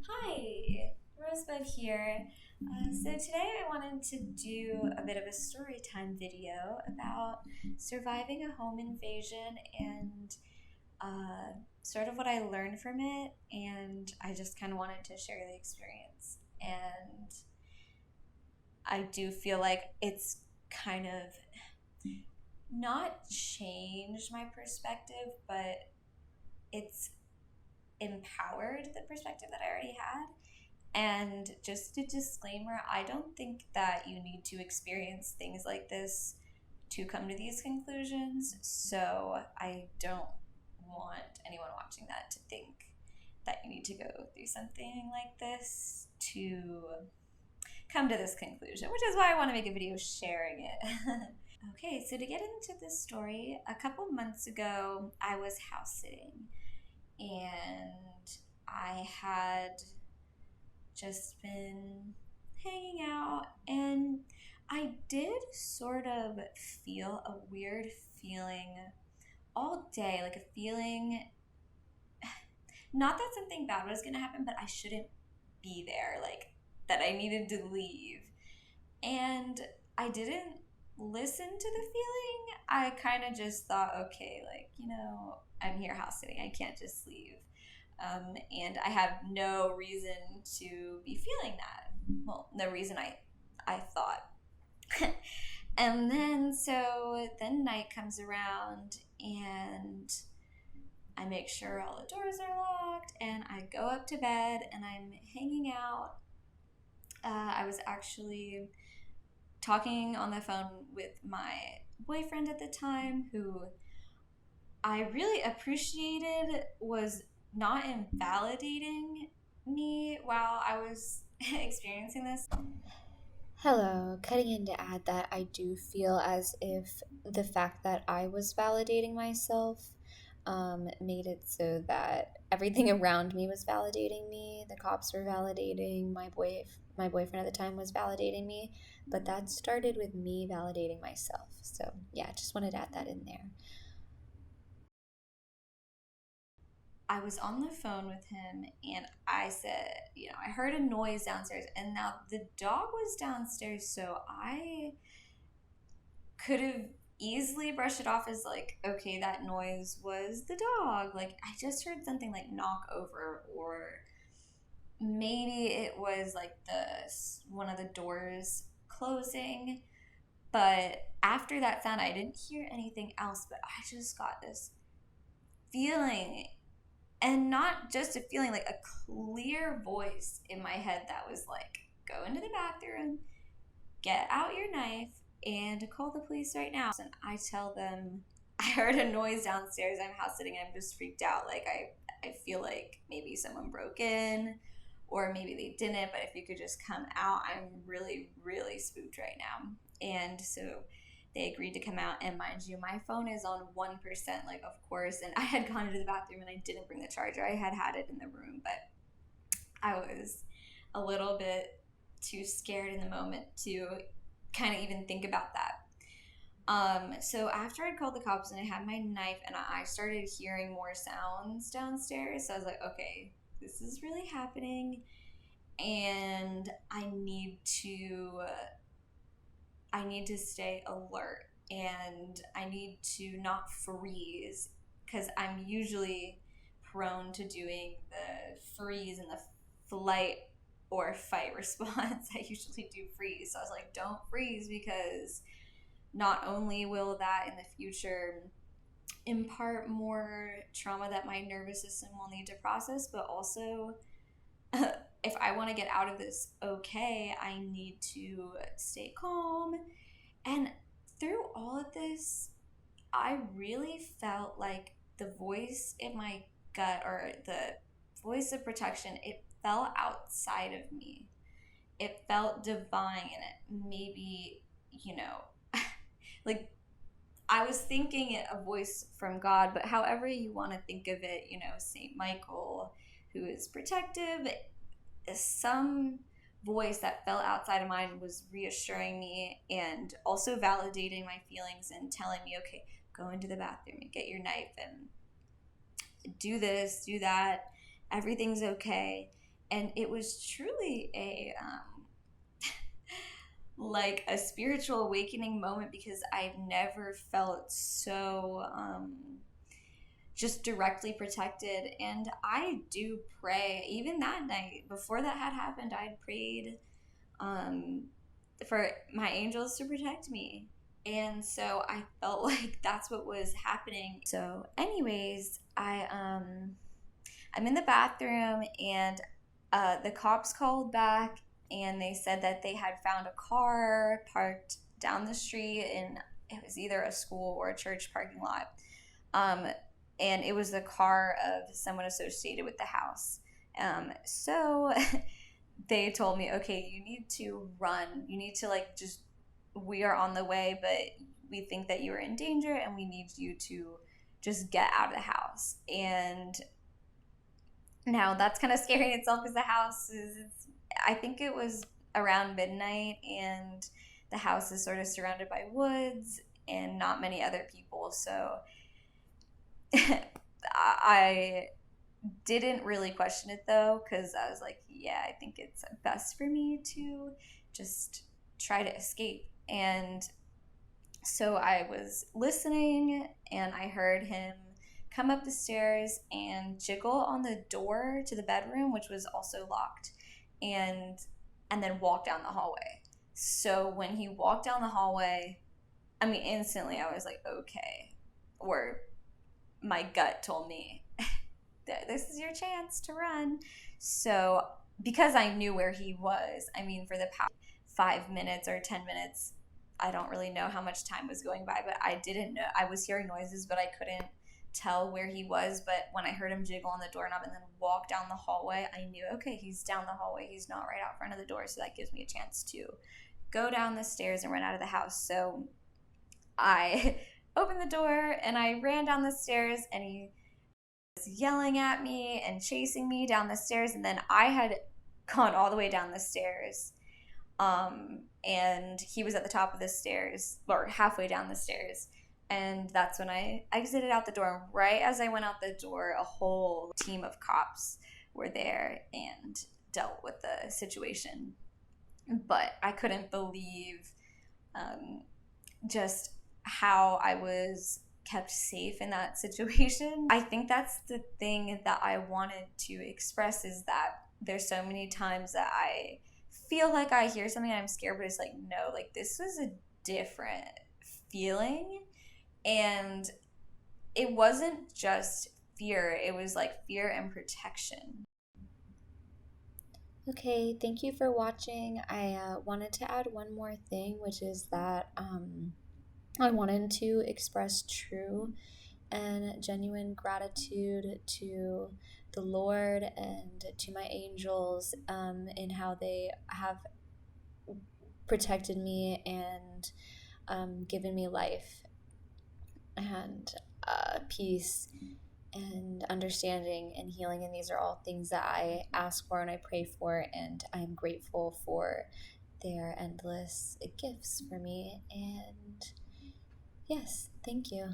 Hi, Rosebud here. So today I wanted to do a bit of a story time video about surviving a home invasion and sort of what I learned from it, and I just kind of wanted to share the experience. And I do feel like it's kind of not changed my perspective, but it's empowered the perspective that I already had. And just a disclaimer, I don't think that you need to experience things like this to come to these conclusions. So I don't want anyone watching that to think that you need to go through something like this to come to this conclusion, which is why I want to make a video sharing it. Okay, so to get into this story, a couple months ago, I was house sitting and I had just been hanging out, and I did sort of feel a weird feeling all day, like a feeling not that something bad was going to happen, but I shouldn't be there, like that I needed to leave. And I didn't listen to the feeling. I kind of just thought, okay, like, I'm here house sitting. I can't just leave. And I have no reason to be feeling that. Well, no reason I thought. And then night comes around and I make sure all the doors are locked and I go up to bed and I'm hanging out. I was actually talking on the phone with my boyfriend at the time, who I really appreciated was not invalidating me while I was experiencing this. Hello, cutting in to add that I do feel as if the fact that I was validating myself made it so that everything around me was validating me. The cops were validating my boyfriend at the time was validating me, but that started with me validating myself. So yeah, just wanted to add that in there. I was on the phone with him and I said, I heard a noise downstairs, and now the dog was downstairs, so I could have easily brushed it off as like, okay, that noise was the dog. Like, I just heard something like knock over, or maybe it was like the one of the doors closing. But after that sound, I didn't hear anything else, but I just got this feeling, and not just a feeling, like a clear voice in my head that was like, go into the bathroom, get out your knife, and call the police right now. And I tell them, I heard a noise downstairs, I'm house sitting, I'm just freaked out. Like, I feel like maybe someone broke in, or maybe they didn't, but if you could just come out, I'm really, really spooked right now. And so they agreed to come out, and mind you, my phone is on 1%, like, of course, and I had gone into the bathroom and I didn't bring the charger. I had it in the room, but I was a little bit too scared in the moment to kind of even think about that. So after I called the cops and I had my knife and I started hearing more sounds downstairs, so I was like, okay, this is really happening, and I need to stay alert, and I need to not freeze, because I'm usually prone to doing the freeze and the flight or fight response. I usually do freeze. So I was like, don't freeze, because not only will that in the future impart more trauma that my nervous system will need to process, but also if I want to get out of this okay, I need to stay calm. And through all of this, I really felt like the voice in my gut, or the voice of protection, it fell outside of me. It felt divine, and it maybe, like, I was thinking it a voice from God, but however you want to think of it, Saint Michael, who is protective, some voice that felt outside of mine was reassuring me and also validating my feelings and telling me, okay, go into the bathroom and get your knife and do this, do that. everything's okay. And it was truly a like a spiritual awakening moment because I've never felt so just directly protected. And I do pray. Even that night, before that had happened, I'd prayed um, for my angels to protect me. And so I felt like that's what was happening. So, anyways, I'm in the bathroom and the cops called back and they said that they had found a car parked down the street in it was either a school or a church parking lot. Um, and it was the car of someone associated with the house. So they told me, okay, you need to run. You need to like just, we are on the way, but we think that you are in danger and we need you to just get out of the house. And now that's kind of scary in itself because the house is, I think it was around midnight and the house is sort of surrounded by woods and not many other people. So I didn't really question it though because I was like, yeah, I think it's best for me to just try to escape. And so I was listening and I heard him come up the stairs and jiggle on the door to the bedroom, which was also locked, and then walk down the hallway. So when he walked down the hallway, I mean, instantly I was like, okay, or my gut told me this is your chance to run. So because I knew where he was, I mean, for the past 5 minutes or 10 minutes, I don't really know how much time was going by, but I didn't know. I was hearing noises, but I couldn't tell where he was. But when I heard him jiggle on the doorknob and then walk down the hallway, I knew, okay, he's down the hallway. He's not right out front of the door. So that gives me a chance to go down the stairs and run out of the house. So I opened the door and I ran down the stairs and he was yelling at me and chasing me down the stairs. And then I had gone all the way down the stairs. And he was at the top of the stairs or halfway down the stairs. And that's when I exited out the door. And right as I went out the door, a whole team of cops were there and dealt with the situation. But I couldn't believe um, just how I was kept safe in that situation. I think that's the thing that I wanted to express is that there's so many times that I feel like I hear something and I'm scared, but it's like, no, like this was a different feeling. And it wasn't just fear, it was like fear and protection. Okay, thank you for watching. I wanted to add one more thing, which is that I wanted to express true and genuine gratitude to the Lord and to my angels in how they have protected me and given me life and peace and understanding and healing. And these are all things that I ask for and I pray for, and I'm grateful for their endless gifts for me. And yes, thank you.